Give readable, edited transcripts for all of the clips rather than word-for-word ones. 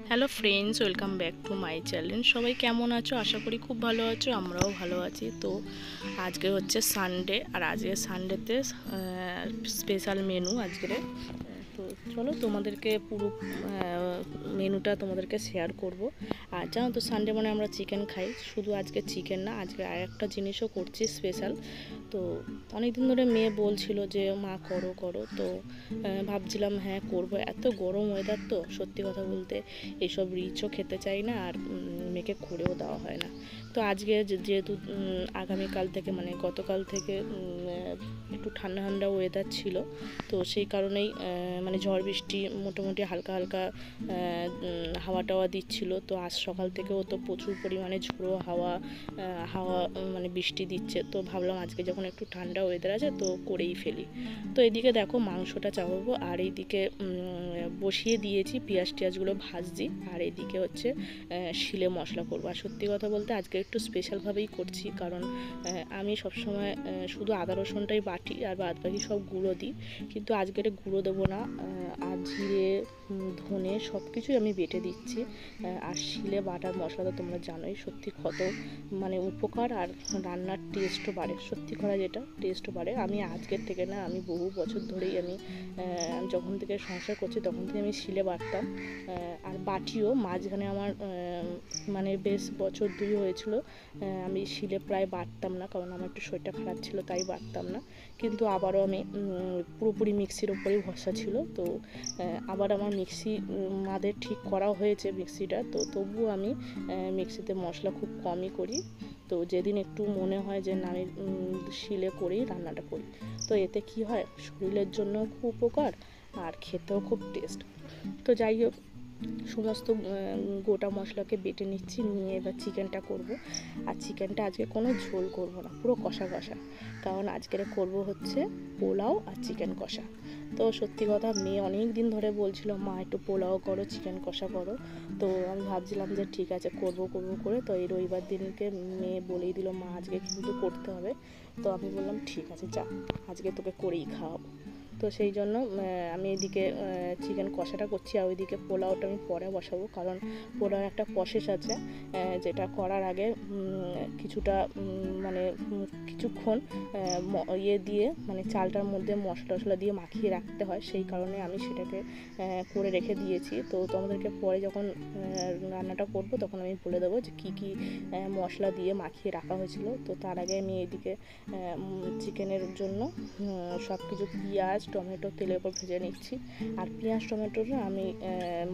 Hello friends, welcome back to my channel. সবাই কেমন আছো? আশা করি খুব ভালো আছো, আমরাও ভালো আছি। তো আজকে হচ্ছে সানডে, আর আজকে সানডেতে স্পেশাল মেনু আজকে। তো চলো তোমাদেরকে পুরো মেনুটা তোমাদেরকে শেয়ার করব। আর জানো তো, সানডে মানে আমরা চিকেন খাই। শুধু আজকে চিকেন না, আজকে আর একটা জিনিসও করছি স্পেশাল। তো অনেক দিন ধরে মেয়ে বলছিল যে মা করো করো, তো ভাবছিলাম হ্যাঁ করব। এত গরম ওয়েদার, তো সত্যি কথা বলতে এইসব রিচও খেতে চাই না, আর মেয়েকে করেও দেওয়া হয় না। তো আজকে যেহেতু আগামীকাল থেকে মানে গতকাল থেকে একটু ঠান্ডা ঠান্ডা ওয়েদার ছিল, তো সেই কারণেই মানে ঝড় বৃষ্টি মোটামুটি হালকা হালকা হাওয়া টাওয়া দিচ্ছিল। তো আজ সকাল থেকেও তো প্রচুর পরিমাণে ঝোড়ো হাওয়া হাওয়া মানে বৃষ্টি দিচ্ছে। তো ভাবলাম আজকে যখন একটু ঠান্ডা ওয়েদার আছে তো করেই ফেলি। তো এদিকে দেখো মাংসটা চাপাবো, আর এইদিকে বসিয়ে দিয়েছি পেঁয়াজ টিয়াজগুলো ভাজছি, আর এইদিকে হচ্ছে শিলে মশলা করবো। আর সত্যি কথা বলতে আজকে একটু স্পেশালভাবেই করছি, কারণ আমি সবসময় শুধু আদা রসুনটাই বাটি আর বাদ বাকি সব গুঁড়ো দিই, কিন্তু আজকের গুঁড়ো দেবো না। আর জিরে ধনে সব কিছুই আমি বেটে দিচ্ছি। আর শিলে বাটার মশলা তো তোমরা জানোই সত্যি কত মানে উপকার, আর রান্নার টেস্টও বাড়ে। সত্যি কথা যেটা টেস্টও বাড়ে। আমি আজকের থেকে না, আমি বহু বছর ধরেই আমি যখন থেকে সংসার করছি তখন থেকে আমি শিলে বাটতাম। আর বাটিও মাঝখানে আমার মানে বেশ বছর দুই হয়েছিল আমি শিলে প্রায় বাটতাম না, কারণ আমার একটু শরীরটা খারাপ ছিল তাই বাটতাম না। কিন্তু আবারও আমি পুরোপুরি মিক্সির ওপরেই ভরসা ছিল। তো আবার আমার মিক্সি মাদের ঠিক করা হয়েছে মিক্সিটা, তো তবুও আমি মিক্সিতে মশলা খুব কমই করি। তো যেদিন একটু মনে হয় যে না আমি শিলে করেই রান্নাটা করি, তো এতে কি হয়, শরীরের জন্য খুব উপকার আর খেতেও খুব টেস্ট। তো যাই হোক, সমস্ত গোটা মশলাকে বেটে নিচ্ছি, নিয়ে এবার চিকেনটা করব। আর চিকেনটা আজকে কোনো ঝোল করব না, পুরো কষা কষা, কারণ আজকের করব হচ্ছে পোলাও আর চিকেন কষা। তো সত্যি কথা, মেয়ে অনেক দিন ধরে বলছিল মা একটু পোলাও করো, চিকেন কষা করো। তো আমি ভাবছিলাম যে ঠিক আছে করব করে, তো এই রবিবার দিনকে মেয়ে বলেই দিল মা আজকে কিন্তু করতে হবে। তো আমি বললাম ঠিক আছে যা, আজকে তোকে করেই খাওয়াবো। তো সেই জন্য আমি এদিকে চিকেন কষাটা করছি, আর ওইদিকে পোলাওটা আমি পরে বসাবো, কারণ পোলাওর একটা প্রসেস আছে যেটা করার আগে কিছুটা মানে কিছুক্ষণ ইয়ে দিয়ে মানে চালটার মধ্যে মশলা টশলা দিয়ে মাখিয়ে রাখতে হয়। সেই কারণে আমি সেটাকে করে রেখে দিয়েছি। তো তোমাদেরকে পরে যখন রান্নাটা করবো তখন আমি বলে দেবো যে কী কী মশলা দিয়ে মাখিয়ে রাখা হয়েছিল। তো তার আগে আমি এইদিকে চিকেনের জন্য সব কিছু পেঁয়াজ টমেটো তেলের উপর ভেজে নিচ্ছি। আর পেঁয়াজ টমেটোটা আমি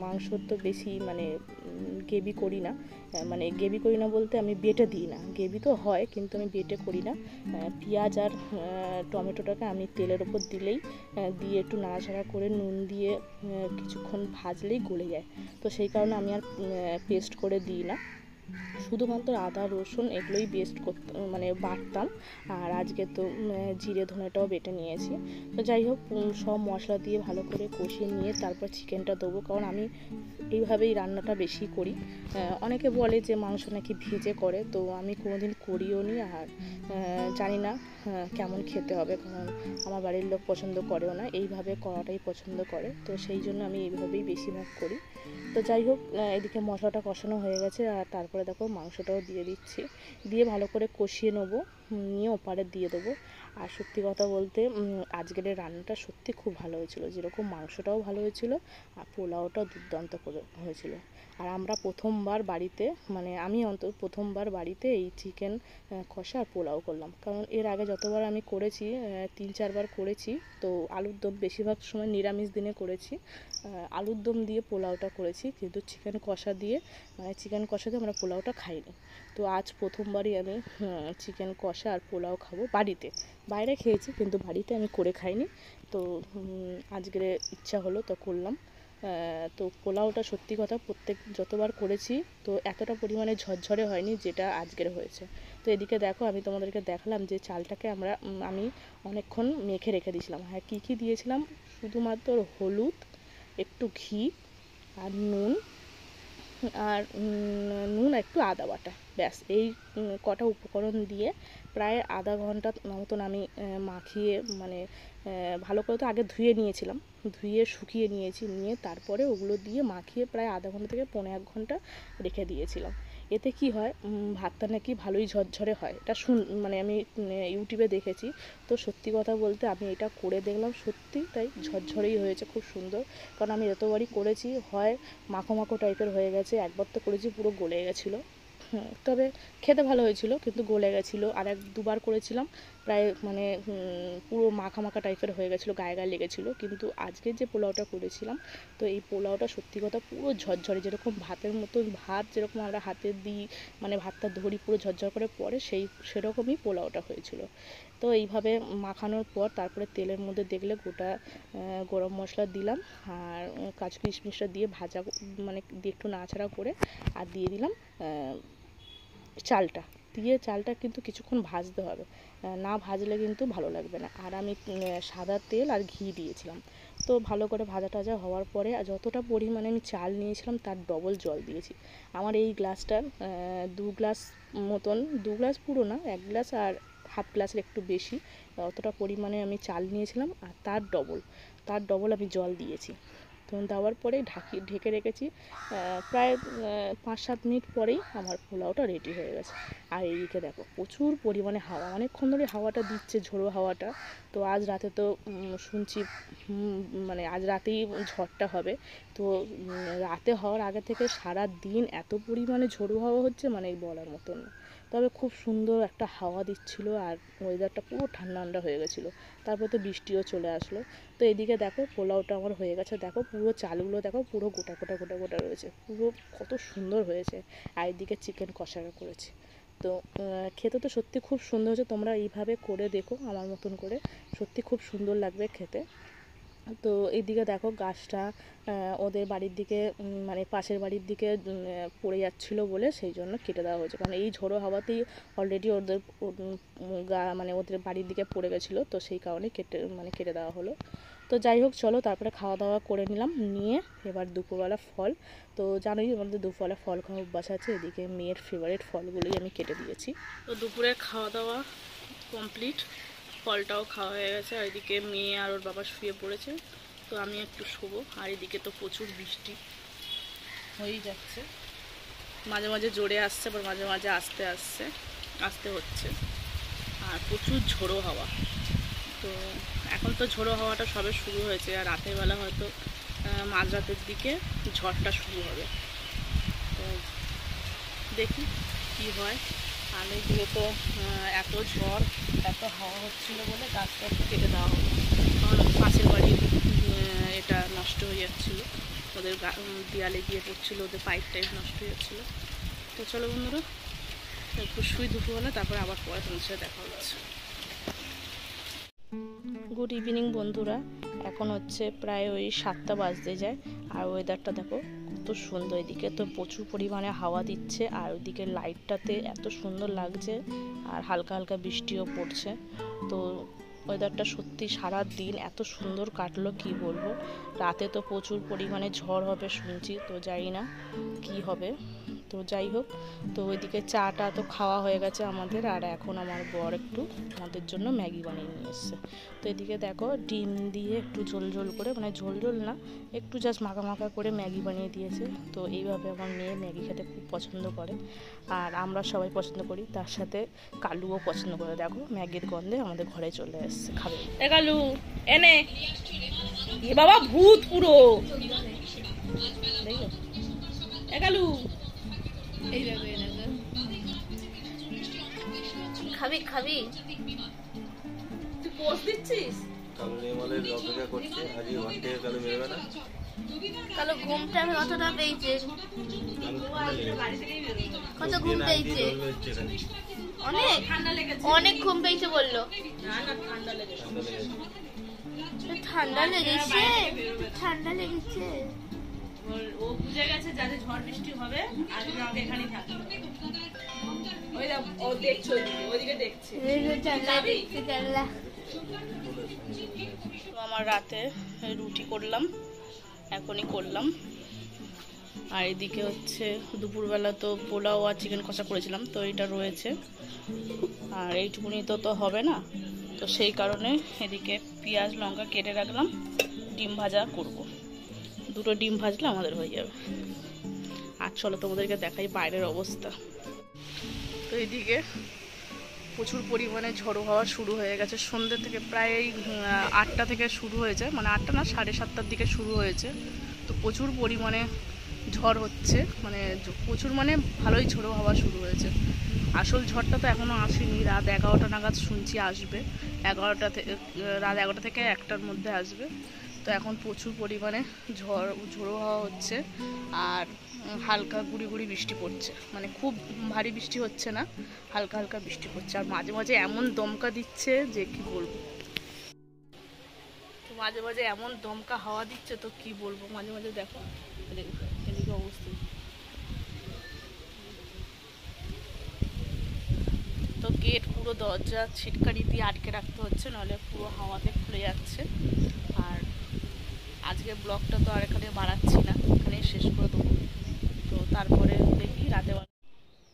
মাংসর তো বেশি মানে গ্রেভি করি না, মানে গ্রেভি করি না বলতে আমি বেটে দিই না, গ্রেভি তো হয় কিন্তু আমি বেটে করি না। পেঁয়াজ আর টমেটোটাকে আমি তেলের ওপর দিলেই দিয়ে একটু নাড়াচাড়া করে নুন দিয়ে কিছুক্ষণ ভাজলেই গলে যায়। তো সেই কারণে আমি আর পেস্ট করে দিই না, শুধুমাত্র আদা রসুন এগুলোই বেস্ট করতে মানে বাটতাম। আর আজকে তো জিরে ধনেটাও বেটে নিয়েছি। তো যাই হোক, সব মশলা দিয়ে ভালো করে কষিয়ে নিয়ে তারপর চিকেনটা দেবো, কারণ আমি এইভাবেই রান্নাটা বেশি করি। অনেকে বলে যে মাংস নাকি ভেজে করে, তো আমি কোনোদিন করিও নি, আর জানি না কেমন খেতে হবে, কারণ আমার বাড়ির লোক পছন্দ করেও না, এইভাবে করাটাই পছন্দ করে। তো সেই জন্য আমি এইভাবেই বেশিরভাগ করি। তো যাই হোক, এদিকে মশলাটা কষানো হয়ে গেছে, আর তারপরে দেখো মাংসটাও দিয়ে দিচ্ছি, দিয়ে ভালো করে কষিয়ে নেবো, নিয়ে ওপারে দিয়ে দেবো। আর সত্যি কথা বলতে আজকের রান্নাটা সত্যি খুব ভালো হয়েছিল, যেরকম মাংসটাও ভালো হয়েছিল আর পোলাওটাও দুর্দান্ত করে হয়েছিল। আর আমরা প্রথমবার বাড়িতে মানে আমি অন্তত প্রথমবার বাড়িতে এই চিকেন কষা আর পোলাও করলাম, কারণ এর আগে যতবার আমি করেছি 3-4বার করেছি, তো আলুর দম বেশিরভাগ সময় নিরামিষ দিনে করেছি, আলুর দম দিয়ে পোলাওটা করেছি, কিন্তু চিকেন কষা দিয়ে মানে চিকেন কষা দিয়ে আমরা পোলাওটা খাইনি। তো আজ প্রথমবারই আমি চিকেন কষা আর পোলাও খাবো বাড়িতে। বাইরে খেয়েছি কিন্তু বাড়িতে আমি করে খাইনি। তো আজকের ইচ্ছা হলো তো করলাম। তো পোলাওটা সত্যি কথা যতবার করেছি তো এতটা পরিমাণে ঝরঝরে হয়নি যেটা আজকের হয়েছে। তো এদিকে দেখো, আমি তোমাদেরকে দেখালাম যে চালটাকে আমি অনেকক্ষণ মেখে রেখে দিয়েছিলাম। হ্যাঁ, কী কী দিয়েছিলাম, শুধুমাত্র হলুদ, একটু ঘি আর নুন, আর নুন একটু আদা বাটা, ব্যাস এই কটা উপকরণ দিয়ে প্রায় আধা ঘন্টা মতন আমি মাখিয়ে মানে ভালো করে তো আগে ধুয়ে নিয়েছিলাম, ধুয়ে শুকিয়ে নিয়েছি, নিয়ে তারপরে ওগুলো দিয়ে মাখিয়ে প্রায় আধা ঘন্টা থেকে 1.5 ঘন্টা রেখে দিয়েছিলাম। এতে কি হয়, ভাতটা নাকি ভালোই ঝরঝরে হয়। এটা মানে আমি ইউটিউবে দেখেছি। তো সত্যি কথা বলতে আমি এটা করে দেখলাম, সত্যি তাই ঝরঝরেই হয়েছে, খুব সুন্দর। কারণ আমি যতবারই করেছি হয় মাখো মাখো টাইপের হয়ে গেছে, একবার তো করেছি পুরো গলে গেছিলো। তবে খেতে ভালো হয়েছিল, কিন্তু গলে গেছিলো। আর দুবার করেছিলাম প্রায় মানে পুরো মাখা মাখা টাইপের হয়ে গেছিলো, গায়ে গায়ে লেগেছিলো। কিন্তু আজকে যে পোলাওটা করেছিলাম, তো এই পোলাওটা সত্যি কথা পুরো ঝরঝরে, যেরকম ভাতের মতো, ভাত যেরকম আমরা হাতে দিই মানে ভাতটা ধরি পুরো ঝরঝর করে পড়ে, সেরকমই পোলাওটা হয়েছিল। তো এইভাবে মাখানোর পর তারপরে তেলের মধ্যে দেখলে গোটা গরম মশলা দিলাম, আর কাজু কিশমিশটা দিয়ে ভাজা মানে দিয়ে একটু নাড়াচাড়া করে আর দিয়ে দিলাম চালটা। চালটা কিন্তু কিছুক্ষণ ভাজতে হবে, না ভাজলে কিন্তু ভালো লাগবে না। আর আমি সাদা তেল আর ঘি দিয়েছিলাম। তো ভালো করে ভাজা টাজা হওয়ার পরে যতটা পরিমাণে আমি চাল নিয়েছিলাম তার ডবল জল দিয়েছি। আমার এই গ্লাসটার 2 গ্লাস মতন, 2 গ্লাস পুরো না, 1 গ্লাস আর হাফ গ্লাসের একটু বেশি, অতটা পরিমাণে আমি চাল নিয়েছিলাম, আর তার ডবল আমি জল দিয়েছি। তো দেওয়ার পরে ঢেকে রেখেছি। প্রায় 5-7 মিনিট পরেই আমার পোলাওটা রেডি হয়ে গেছে। আর এইদিকে দেখো প্রচুর পরিমাণে হাওয়া, অনেকক্ষণ ধরে হাওয়াটা দিচ্ছে, ঝোড়ো হাওয়াটা। তো আজ রাতে তো শুনছি মানে আজ রাতেই ঝড়টা হবে। তো রাতে হওয়ার আগে থেকে সারা দিন এত পরিমাণে ঝোড়ো হাওয়া হচ্ছে মানে বলার মতন না। তবে খুব সুন্দর একটা হাওয়া দিচ্ছিলো, আর ওয়েদারটা পুরো ঠান্ডা ঠান্ডা হয়ে গেছিলো। তারপর তো বৃষ্টিও চলে আসলো। তো এদিকে দেখো পোলাওটা আমার হয়ে গেছে, দেখো পুরো চালগুলো দেখো পুরো গোটা গোটা গোটা গোটা রয়েছে, পুরো কত সুন্দর হয়েছে। আর এদিকে চিকেন কষা করেছি। তো খেতে তো সত্যি খুব সুন্দর হয়েছে, তোমরা এইভাবে করে দেখো আমার মতন করে, সত্যি খুব সুন্দর লাগবে খেতে। তো এইদিকে দেখো গাছটা ওদের বাড়ির দিকে মানে পাশের বাড়ির দিকে পড়ে যাচ্ছিলো বলে সেই জন্য কেটে দেওয়া হয়েছে। কারণ এই ঝোড়ো হাওয়াতেই অলরেডি ওদের মানে ওদের বাড়ির দিকে পড়ে গেছিলো, তো সেই কারণে কেটে দেওয়া হলো। তো যাই হোক চলো, তারপরে খাওয়া দাওয়া করে নিলাম, নিয়ে এবার দুপুরবেলা ফল, তো জানোই আমাদের দুপুরবেলা ফল খাওয়া অভ্যাস আছে। এদিকে মেয়ের ফেভারিট ফলগুলোই আমি কেটে দিয়েছি। তো দুপুরে খাওয়া দাওয়া কমপ্লিট, ফলটাও খাওয়া হয়ে গেছে। আর এদিকে মেয়ে আর ওর বাবা শুয়ে পড়েছে, তো আমি একটু শোবো। আর এদিকে তো প্রচুর বৃষ্টি হয়েই যাচ্ছে, মাঝে মাঝে জোরে আসছে, আবার মাঝে মাঝে আসতে হচ্ছে। আর প্রচুর ঝোড়ো হাওয়া। তো এখন তো ঝোড়ো হাওয়াটা সবে শুরু হয়েছে, আর রাতের বেলা হয়তো মাঝরাতের দিকে ঝড়টা শুরু হবে। তো দেখি কি হয়। আর এদিকে তো এত ঝড় এত হাওয়া হচ্ছিলো বলে গাছটা একটু কেটে দেওয়া হলো, কারণ পাশের বাড়ির এটা নষ্ট হয়ে যাচ্ছিলো, ওদের দেয়ালে গিয়ে পড়ছিলো, ওদের পাইপ নষ্ট হয়ে যাচ্ছিলো। তো চলো বন্ধুরা একটু শুই দুপুরবেলা, তারপরে আবার পরে তোমার সাথে দেখা হচ্ছে। গুড ইভিনিং বন্ধুরা, এখন হচ্ছে প্রায় ওই 7টা বাজতে যায়। আর ওয়েদারটা দেখো কত সুন্দর, এদিকে তো প্রচুর পরিমাণে হাওয়া দিচ্ছে, আর ওইদিকে লাইটটাতে এত সুন্দর লাগছে, আর হালকা হালকা বৃষ্টিও পড়ছে। তো ওয়েদারটা সত্যি সারা দিন এত সুন্দর কাটলো কি বলবো। রাতে তো প্রচুর পরিমাণে ঝড় হবে শুনছি, তো জানি না কি হবে। তো যাই হোক, তো ওইদিকে চাটা তো খাওয়া হয়ে গেছে আমাদের, আর এখন আমার বর একটু আমাদের জন্য ম্যাগি বানিয়ে নিয়ে এসছে। তো এদিকে দেখো ডিম দিয়ে একটু ঝোল ঝোল করে, মানে ঝোল ঝোল না, একটু জাস্ট মাখা মাখা করে ম্যাগি বানিয়ে দিয়েছে। তো এইভাবে আমার মেয়ে ম্যাগি খেতে খুব পছন্দ করে, আর আমরা সবাই পছন্দ করি, তার সাথে কালুও পছন্দ করে। দেখো ম্যাগির গন্ধে আমাদের ঘরে চলে এসছে, খাবে। এ কালু এনে, এ বাবা ভূত পুরো, এ কালু খাবি খাবি তুই পোস্ট দিচ্ছিস? কালো ঘুমটা কতটা পেয়েছে, কত ঘুম পেয়েছে, অনেক অনেক ঘুম পেয়েছে বললো। ঠান্ডা লেগেছে, ঠান্ডা লেগেছে। ও বুঝে গেছে যাতে ঝড় বৃষ্টি হবে, আর আমাকে এখানেই থাকবে। ওই না, ও দেখছো ওইদিকে দেখছে। তো আমার রাতে রুটি করলাম, এখনই করলাম। আর এদিকে হচ্ছে দুপুরবেলা তো পোলাও আর চিকেন কষা করেছিলাম, তো এটা রয়েছে। আর এইটুকুনি তো হবে না, তো সেই কারণে এদিকে পেঁয়াজ লঙ্কা কেটে রাখলাম, ডিম ভাজা করব, 2টো ডিম ভাজলে আমাদের হয়ে যাবে। আর চলো তোমাদেরকে দেখাই বাইরের অবস্থা। তো এইদিকে প্রচুর পরিমাণে ঝড়ো হাওয়া শুরু হয়ে গেছে সন্ধ্যে থেকে, প্রায় 8টা থেকে শুরু হয়েছে, মানে 8টা না 7:30টার দিকে শুরু হয়েছে। তো প্রচুর পরিমাণে ঝড় হচ্ছে, মানে প্রচুর মানে ভালোই ঝড়ো হাওয়া শুরু হয়েছে। আসল ঝড়টা তো এখনও আসেনি, রাত 11টা নাগাদ শুনছি আসবে, রাত 11টা থেকে 1টার মধ্যে আসবে। তো এখন প্রচুর পরিমাণে ঝড়ো হাওয়া হচ্ছে, আর হালকা গুড়ি গুড়ি বৃষ্টি পড়ছে, মানে খুব ভারী বৃষ্টি হচ্ছে না, হালকা হালকা বৃষ্টি পড়ছে। আর মাঝে মাঝে এমন দমকা দিচ্ছে যে কি বলবো, তো মাঝে মাঝে এমন দমকা হাওয়া দিচ্ছে তো কি বলবো। মাঝে মাঝে দেখো এদিকে অবস্থা, তো গেট পুরো দরজা ছিটকারি দিয়ে আটকে রাখতে হচ্ছে, নাহলে পুরো হাওয়াতে খুলে যাচ্ছে। আর আজকে ব্লগটা তো আর এখানে বাড়াচ্ছি না, এখানে শেষ করে দেবো। তো তারপরে দেখি রাতে।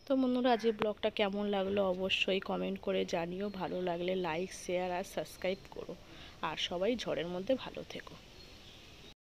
তো বন্ধুরা, আজকে ব্লগটা কেমন লাগলো অবশ্যই কমেন্ট করে জানিও, ভালো লাগলে লাইক শেয়ার আর সাবস্ক্রাইব করো। আর সবাই ঝড়ের মধ্যে ভালো থেকো।